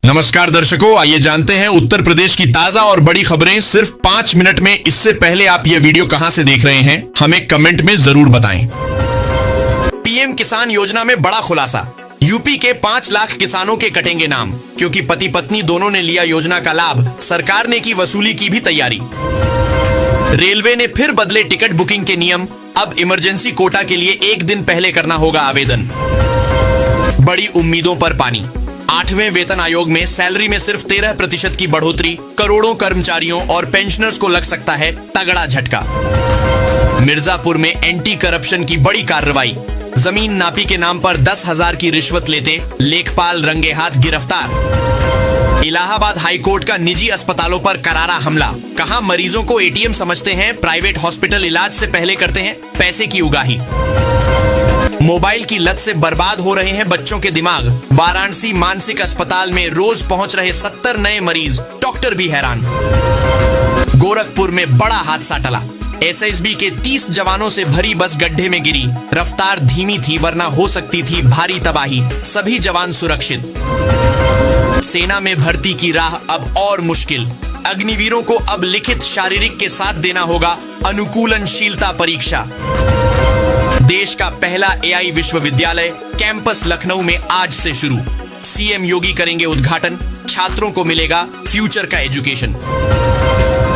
नमस्कार दर्शकों, आइए जानते हैं उत्तर प्रदेश की ताजा और बड़ी खबरें सिर्फ 5 मिनट में। इससे पहले आप यह वीडियो कहां से देख रहे हैं, हमें कमेंट में जरूर बताएं। पीएम किसान योजना में बड़ा खुलासा। यूपी के 5 लाख किसानों के कटेंगे नाम, क्योंकि पति पत्नी दोनों ने लिया योजना का लाभ। सरकार ने की वसूली की भी तैयारी। रेलवे ने फिर बदले टिकट बुकिंग के नियम। अब इमरजेंसी कोटा के लिए 1 दिन पहले करना होगा आवेदन। बड़ी उम्मीदों पर पानी। 8वें वेतन आयोग में सैलरी में सिर्फ 13% की बढ़ोतरी। करोड़ों कर्मचारियों और पेंशनर्स को लग सकता है तगड़ा झटका। मिर्जापुर में एंटी करप्शन की बड़ी कार्रवाई। जमीन नापी के नाम पर 10,000 की रिश्वत लेते लेखपाल रंगे हाथ गिरफ्तार। इलाहाबाद हाईकोर्ट का निजी अस्पतालों पर करारा हमला। कहा मरीजों को एटीएम समझते हैं, प्राइवेट हॉस्पिटल इलाज से पहले करते हैं पैसे की उगाही। मोबाइल की लत से बर्बाद हो रहे हैं बच्चों के दिमाग। वाराणसी मानसिक अस्पताल में रोज पहुंच रहे 70 नए मरीज, डॉक्टर भी हैरान। गोरखपुर में बड़ा हादसा टला। एसएसबी के 30 जवानों से भरी बस गड्ढे में गिरी। रफ्तार धीमी थी वरना हो सकती थी भारी तबाही। सभी जवान सुरक्षित। सेना में भर्ती की राह अब और मुश्किल। अग्निवीरों को अब लिखित शारीरिक के साथ देना होगा अनुकूलनशीलता परीक्षा। देश का पहला एआई विश्वविद्यालय कैंपस लखनऊ में आज से शुरू। सीएम योगी करेंगे उद्घाटन। छात्रों को मिलेगा फ्यूचर का एजुकेशन।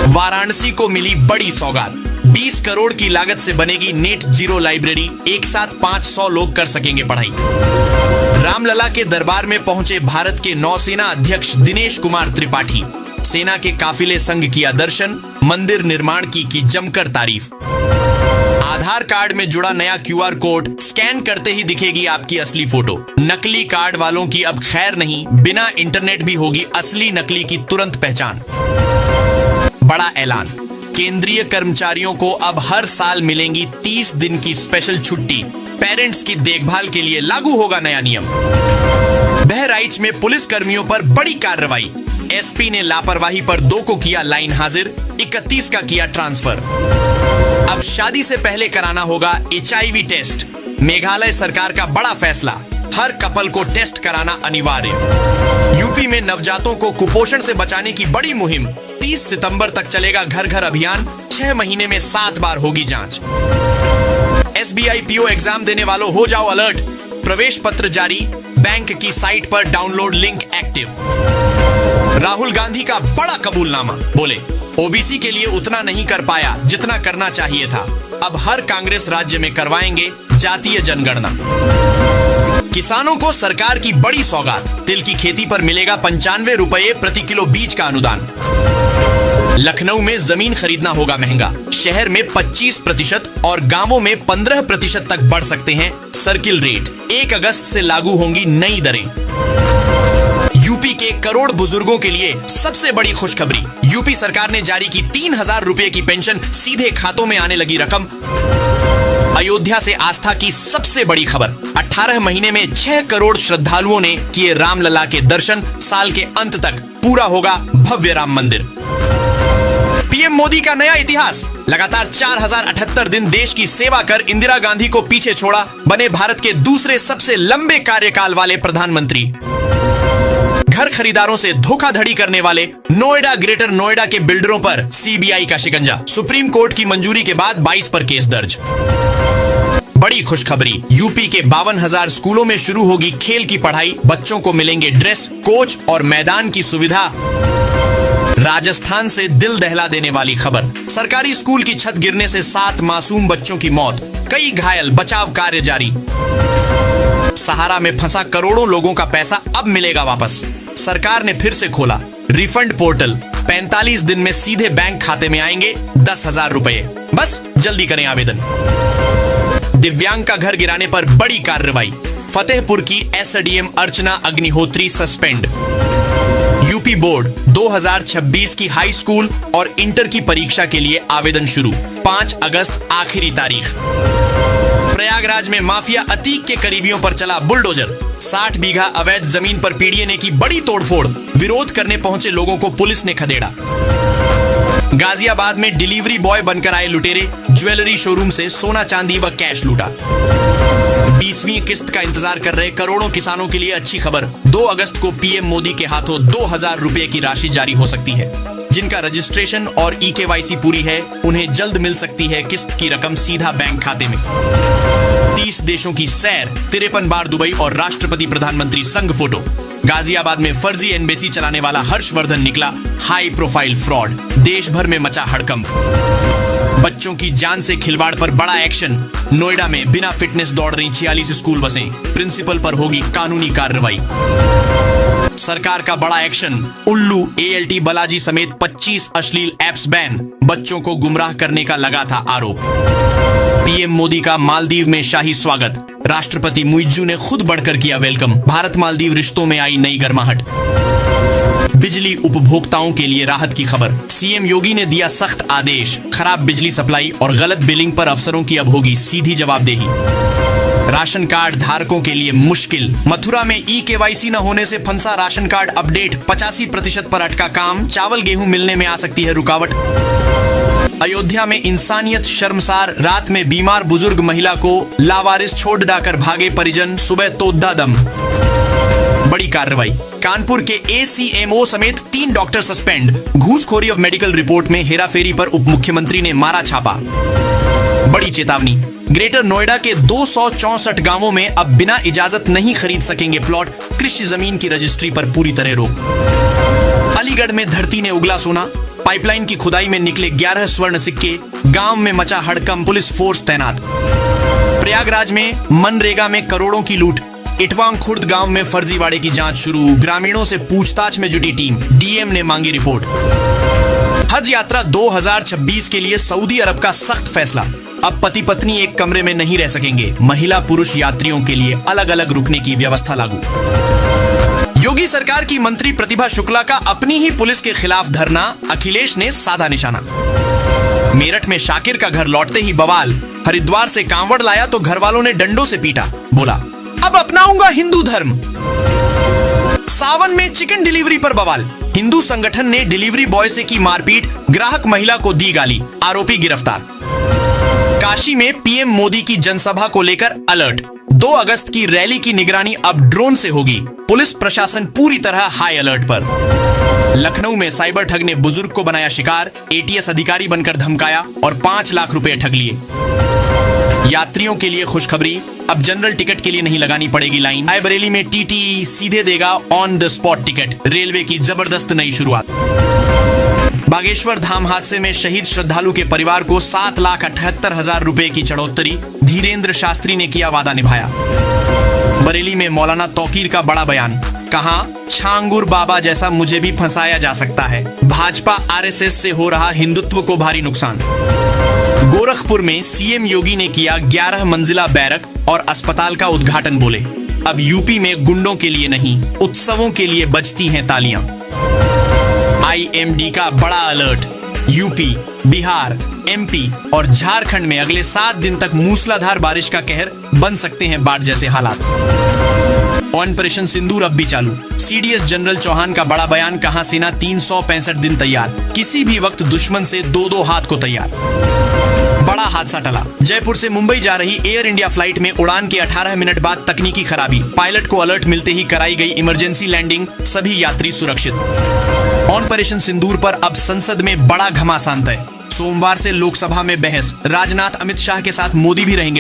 वाराणसी को मिली बड़ी सौगात। 20 करोड़ की लागत से बनेगी नेट जीरो लाइब्रेरी। एक साथ 500 लोग कर सकेंगे पढ़ाई। रामलला के दरबार में पहुंचे भारत के नौसेना अध्यक्ष दिनेश कुमार त्रिपाठी। सेना के काफिले संग किया दर्शन। मंदिर निर्माण की जमकर तारीफ। आधार कार्ड में जुड़ा नया क्यूआर कोड। स्कैन करते ही दिखेगी आपकी असली फोटो। नकली कार्ड वालों की अब खैर नहीं, बिना इंटरनेट भी होगी असली नकली की तुरंत पहचान। बड़ा ऐलान। केंद्रीय कर्मचारियों को अब हर साल मिलेंगी 30 दिन की स्पेशल छुट्टी। पेरेंट्स की देखभाल के लिए लागू होगा नया नियम। बहराइच में पुलिस कर्मियों पर बड़ी कार्रवाई। एसपी ने लापरवाही पर 2 को किया लाइन हाजिर। 31 का किया ट्रांसफर। अब शादी से पहले कराना होगा HIV टेस्ट। मेघालय सरकार का बड़ा फैसला। हर कपल को टेस्ट कराना अनिवार्य। यूपी में नवजातों को कुपोषण से बचाने की बड़ी मुहिम। 30 सितंबर तक चलेगा घर घर अभियान। 6 महीने में 7 बार होगी जांच। SBI PO एग्जाम देने वालों हो जाओ अलर्ट। प्रवेश पत्र जारी। बैंक की साइट पर download link active. Rahul Gandhi का बड़ा कबूलनामा। बोले ओबीसी के लिए उतना नहीं कर पाया जितना करना चाहिए था। अब हर कांग्रेस राज्य में करवाएंगे जातीय जनगणना। किसानों को सरकार की बड़ी सौगात। तिल की खेती पर मिलेगा 95 रुपये प्रति किलो बीज का अनुदान। लखनऊ में जमीन खरीदना होगा महंगा। शहर में 25% और गांवों में 15% तक बढ़ सकते हैं सर्किल रेट। 1 अगस्त से लागू होंगी नई दरें। यूपी के करोड़ बुजुर्गों के लिए सबसे बड़ी खुशखबरी। यूपी सरकार ने जारी की 3,000 रुपए की पेंशन। सीधे खातों में आने लगी रकम। अयोध्या से आस्था की सबसे बड़ी खबर। 18 महीने में 6 करोड़ श्रद्धालुओं ने किए रामलला के दर्शन। साल के अंत तक पूरा होगा भव्य राम मंदिर। पीएम मोदी का नया इतिहास। लगातार 4078 दिन देश की सेवा कर इंदिरा गांधी को पीछे छोड़ा। बने भारत के दूसरे सबसे लंबे कार्यकाल वाले प्रधानमंत्री। घर खरीदारों से धोखाधड़ी करने वाले नोएडा ग्रेटर नोएडा के बिल्डरों पर सीबीआई का शिकंजा। सुप्रीम कोर्ट की मंजूरी के बाद 22 पर केस दर्ज। बड़ी खुशखबरी। यूपी के 52,000 स्कूलों में शुरू होगी खेल की पढ़ाई। बच्चों को मिलेंगे ड्रेस, कोच और मैदान की सुविधा। राजस्थान से दिल दहला देने वाली खबर। सरकारी स्कूल की छत गिरने से 7 मासूम बच्चों की मौत। कई घायल। बचाव कार्य जारी। सहारा में फंसा करोड़ों लोगों का पैसा अब मिलेगा वापस। सरकार ने फिर से खोला रिफंड पोर्टल। 45 दिन में सीधे बैंक खाते में आएंगे 10,000 रुपए। बस जल्दी करें आवेदन। दिव्यांग का घर गिराने पर बड़ी कार्रवाई। फतेहपुर की एसडीएम अर्चना अग्निहोत्री सस्पेंड। यूपी बोर्ड 2026 की हाई स्कूल और इंटर की परीक्षा के लिए आवेदन शुरू। 5 अगस्त आखिरी तारीख। प्रयागराज में माफिया अतीक के करीबियों पर चला बुलडोजर। 60 बीघा अवैध जमीन पर पीडीए ने की बड़ी तोड़फोड़। विरोध करने पहुंचे लोगों को पुलिस ने खदेड़ा। गाजियाबाद में डिलीवरी बॉय बनकर आए लुटेरे। ज्वेलरी शोरूम से सोना चांदी व कैश लूटा। 20वीं किस्त का इंतजार कर रहे करोड़ों किसानों के लिए अच्छी खबर। 2 अगस्त को पीएम मोदी के हाथों 2000 रुपए की राशि जारी हो सकती है। जिनका रजिस्ट्रेशन और EKYC पूरी है, उन्हें जल्द मिल सकती है किस्त की रकम सीधा बैंक खाते में। 30 देशों की सैर, 53 बार दुबई और राष्ट्रपति प्रधानमंत्री संग फोटो। गाजियाबाद में फर्जी एम्बेसी चलाने वाला हर्षवर्धन निकला हाई प्रोफाइल फ्रॉड। देश भर में मचा हड़कंप। बच्चों की जान से खिलवाड़ पर बड़ा एक्शन। नोएडा में बिना फिटनेस दौड़ रही 46 स्कूल बसें। प्रिंसिपल पर होगी कानूनी कार्रवाई। सरकार का बड़ा एक्शन। उल्लू, ALT बालाजी समेत 25 अश्लील ऐप्स बैन। बच्चों को गुमराह करने का लगा था आरोप। पीएम मोदी का मालदीव में शाही स्वागत। राष्ट्रपति मुइज्जू ने खुद बढ़कर किया वेलकम। भारत मालदीव रिश्तों में आई नई गर्माहट। बिजली उपभोक्ताओं के लिए राहत की खबर। सीएम योगी ने दिया सख्त आदेश। खराब बिजली सप्लाई और गलत बिलिंग पर अफसरों की अब होगी सीधी जवाबदेही। राशन कार्ड धारकों के लिए मुश्किल। मथुरा में EKYC न होने से फंसा राशन कार्ड अपडेट। 85% पर अटका काम। चावल गेहूं मिलने में आ सकती है रुकावट। अयोध्या में इंसानियत शर्मसार। रात में बीमार बुजुर्ग महिला को लावारिस छोड़ डाकर भागे परिजन। सुबह तोद्दा दम। बड़ी कार्रवाई। कानपुर के ACMO समेत 3 डॉक्टर सस्पेंड। घूसखोरी ऑफ मेडिकल रिपोर्ट में हेराफेरी पर उप मुख्यमंत्री ने मारा छापा। बड़ी चेतावनी। ग्रेटर नोएडा के 264 गांवों में अब बिना इजाजत नहीं खरीद सकेंगे प्लॉट। कृषि जमीन की रजिस्ट्री पर पूरी तरह रोक। अलीगढ़ में धरती ने उगला सोना। पाइपलाइन की खुदाई में निकले 11 स्वर्ण सिक्के। गांव में मचा हड़कंप, पुलिस फोर्स तैनात। प्रयागराज में मनरेगा में करोड़ों की लूट। इटवांग खुर्द गांव में फर्जीवाड़े की जांच शुरू। ग्रामीणों से पूछताछ में जुटी टीम। DM ने मांगी रिपोर्ट। हज यात्रा 2026 के लिए सऊदी अरब का सख्त फैसला। अब पति पत्नी एक कमरे में नहीं रह सकेंगे। महिला पुरुष यात्रियों के लिए अलग अलग रुकने की व्यवस्था लागू। योगी सरकार की मंत्री प्रतिभा शुक्ला का अपनी ही पुलिस के खिलाफ धरना। अखिलेश ने साधा निशाना। मेरठ में शाकिर का घर लौटते ही बवाल। हरिद्वार से कांवड़ लाया तो घर वालों ने डंडों से पीटा। बोला अब अपनाऊंगा हिंदू धर्म। सावन में चिकन डिलीवरी पर बवाल। हिंदू संगठन ने डिलीवरी बॉय से की मारपीट। ग्राहक महिला को दी गाली। आरोपी गिरफ्तार। काशी में पीएम मोदी की जनसभा को लेकर अलर्ट। 2 अगस्त की रैली की निगरानी अब ड्रोन से होगी। पुलिस प्रशासन पूरी तरह हाई अलर्ट पर। लखनऊ में साइबर ठग ने बुजुर्ग को बनाया शिकार। ATS अधिकारी बनकर धमकाया और 5 लाख रुपए ठग लिए। यात्रियों के लिए खुशखबरी। अब जनरल टिकट के लिए नहीं लगानी पड़ेगी लाइन। रायबरेली में TTE सीधे देगा on the spot ticket. Railway की जबरदस्त नई शुरुआत। बागेश्वर धाम हादसे में शहीद श्रद्धालु के परिवार को 7,78,000 रुपए की चढ़ोत्तरी। धीरेन्द्र शास्त्री ने किया वादा निभाया। बरेली में मौलाना तौकीर का बड़ा बयान। कहा छांगुर बाबा जैसा मुझे भी फंसाया जा सकता है। भाजपा RSS से हो रहा हिंदुत्व को भारी नुकसान। गोरखपुर में CM योगी ने किया 11 मंजिला बैरक और अस्पताल का उद्घाटन। बोले अब यूपी में गुंडों के लिए नहीं, उत्सवों के लिए बजती हैं तालियां। IMD का बड़ा अलर्ट। यूपी, बिहार, MP और झारखंड में अगले 7 दिन तक मूसलाधार बारिश का कहर। बन सकते हैं बाढ़ जैसे हालात। ऑपरेशन सिंदूर अब भी चालू। CDS जनरल चौहान का बड़ा बयान। कहा सेना 365 दिन तैयार। किसी भी वक्त दुश्मन से 2-2 हाथ को तैयार। बड़ा हादसा टला। जयपुर से मुंबई जा रही एयर इंडिया फ्लाइट में उड़ान के 18 मिनट बाद तकनीकी खराबी। पायलट को अलर्ट मिलते ही कराई गई इमरजेंसी लैंडिंग। सभी यात्री सुरक्षित। ऑपरेशन सिंदूर पर अब संसद में बड़ा घमासान तय। सोमवार से लोकसभा में बहस। राजनाथ, अमित शाह के साथ मोदी भी रहेंगे